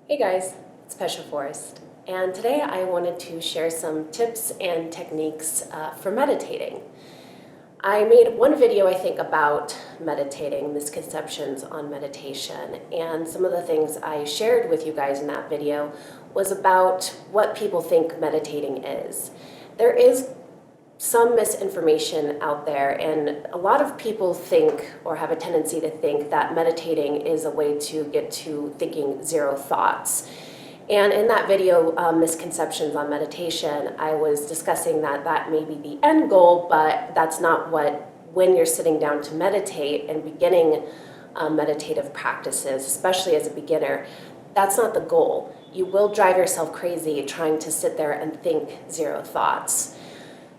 Hey guys, it's Pesha Forrest, and today I wanted to share some tips and techniques for meditating. I made one video, I think, about meditating, misconceptions on meditation, and some of the things I shared with you guys in that video was about what people think meditating is. There is some misinformation out there, and a lot of people think or have a tendency to think that meditating is a way to get to thinking zero thoughts. And in that video, Misconceptions on Meditation, I was discussing that that may be the end goal, but that's not when you're sitting down to meditate and beginning meditative practices, especially as a beginner, that's not the goal. You will drive yourself crazy trying to sit there and think zero thoughts.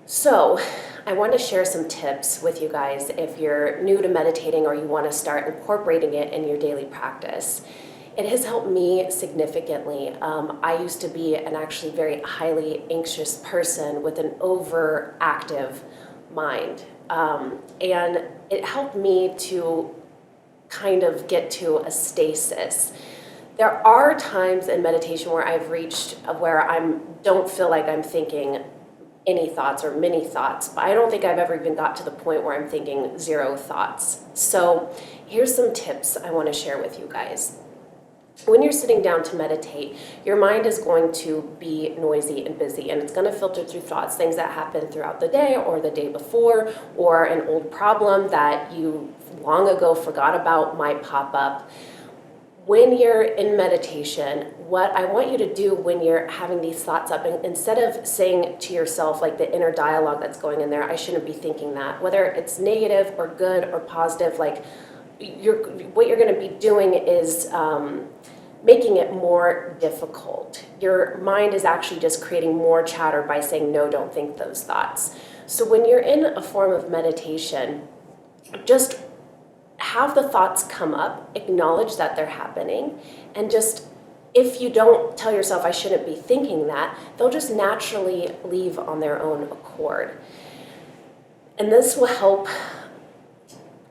So I want to share some tips with you guys if you're new to meditating or you want to start incorporating it in your daily practice. It has helped me significantly. I used to be an actually very highly anxious person with an overactive mind. And it helped me to kind of get to a stasis. There are times in meditation where I've reached where don't feel like I'm thinking any thoughts or many thoughts, but I don't think I've ever even got to the point where I'm thinking zero thoughts. So here's some tips I want to share with you guys. When you're sitting down to meditate, your mind is going to be noisy and busy, and it's going to filter through thoughts, things that happened throughout the day or the day before, or an old problem that you long ago forgot about might pop up. When you're in meditation, what I want you to do when you're having these thoughts up, instead of saying to yourself, like the inner dialogue that's going in there, I shouldn't be thinking that, whether it's negative or good or positive, like what you're going to be doing is making it more difficult. Your mind is actually just creating more chatter by saying, no, don't think those thoughts. So when you're in a form of meditation, just have the thoughts come up, acknowledge that they're happening, and just, if you don't tell yourself I shouldn't be thinking that, they'll just naturally leave on their own accord. And this will help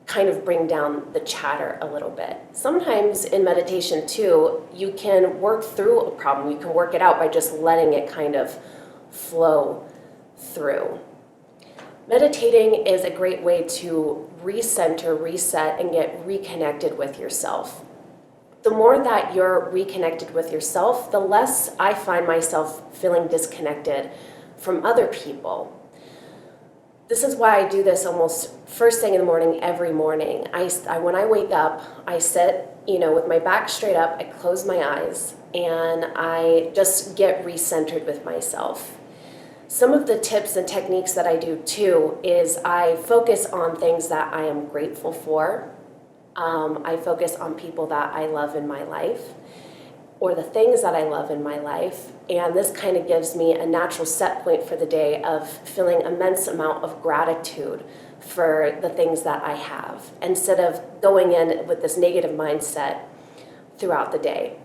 kind of bring down the chatter a little bit. Sometimes in meditation too, you can work through a problem, you can work it out by just letting it kind of flow through. Meditating is a great way to recenter, reset, and get reconnected with yourself. The more that you're reconnected with yourself, the less I find myself feeling disconnected from other people. This is why I do this almost first thing in the morning, every morning. When I wake up, I sit, with my back straight up, I close my eyes, and I just get recentered with myself. Some of the tips and techniques that I do too is I focus on things that I am grateful for. I focus on people that I love in my life or the things that I love in my life. And this kind of gives me a natural set point for the day of feeling immense amount of gratitude for the things that I have, instead of going in with this negative mindset throughout the day.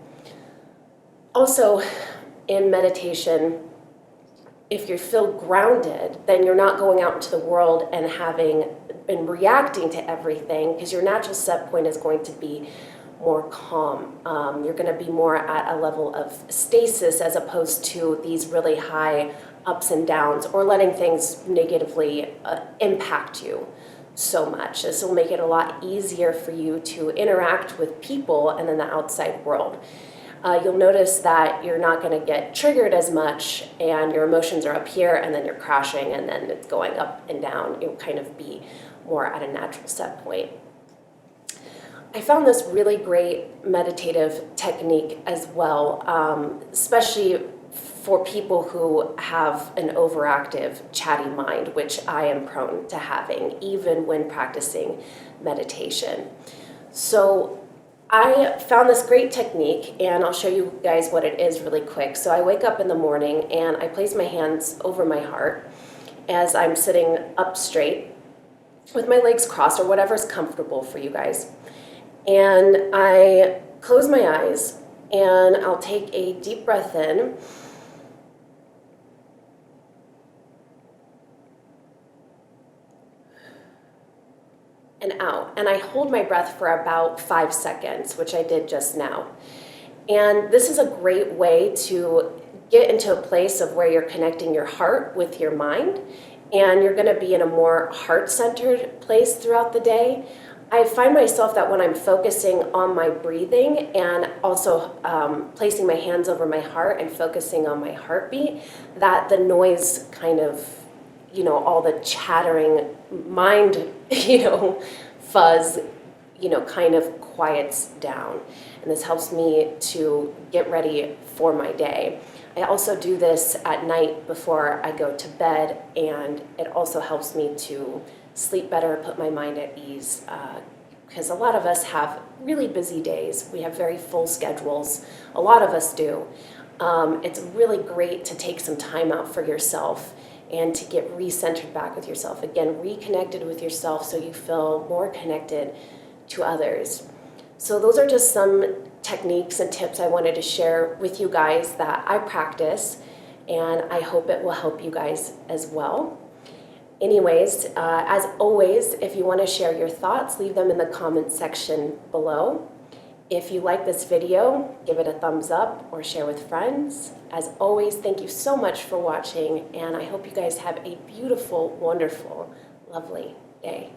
Also, in meditation, if you feel grounded, then you're not going out into the world and reacting to everything, because your natural set point is going to be more calm. You're going to be more at a level of stasis as opposed to these really high ups and downs or letting things negatively impact you so much. This will make it a lot easier for you to interact with people and in the outside world. You'll notice that you're not going to get triggered as much, and your emotions are up here, and then you're crashing, and then it's going up and down. You'll kind of be more at a natural set point. I found this really great meditative technique as well, especially for people who have an overactive, chatty mind, which I am prone to having, even when practicing meditation. So I found this great technique, and I'll show you guys what it is really quick. So I wake up in the morning, and I place my hands over my heart as I'm sitting up straight with my legs crossed, or whatever's comfortable for you guys. And I close my eyes, and I'll take a deep breath in. And out. And I hold my breath for about 5 seconds, which I did just now. And this is a great way to get into a place of where you're connecting your heart with your mind, and you're going to be in a more heart-centered place throughout the day. I find myself that when I'm focusing on my breathing and also placing my hands over my heart and focusing on my heartbeat, that the noise kind of, all the chattering mind, fuzz, kind of quiets down. And this helps me to get ready for my day. I also do this at night before I go to bed, and it also helps me to sleep better, put my mind at ease, because a lot of us have really busy days. We have very full schedules. A lot of us do. It's really great to take some time out for yourself and to get recentered back with yourself. Again, reconnected with yourself so you feel more connected to others. So those are just some techniques and tips I wanted to share with you guys that I practice, and I hope it will help you guys as well. Anyways, as always, if you want to share your thoughts, leave them in the comments section below. If you like this video, give it a thumbs up or share with friends. As always, thank you so much for watching, and I hope you guys have a beautiful, wonderful, lovely day.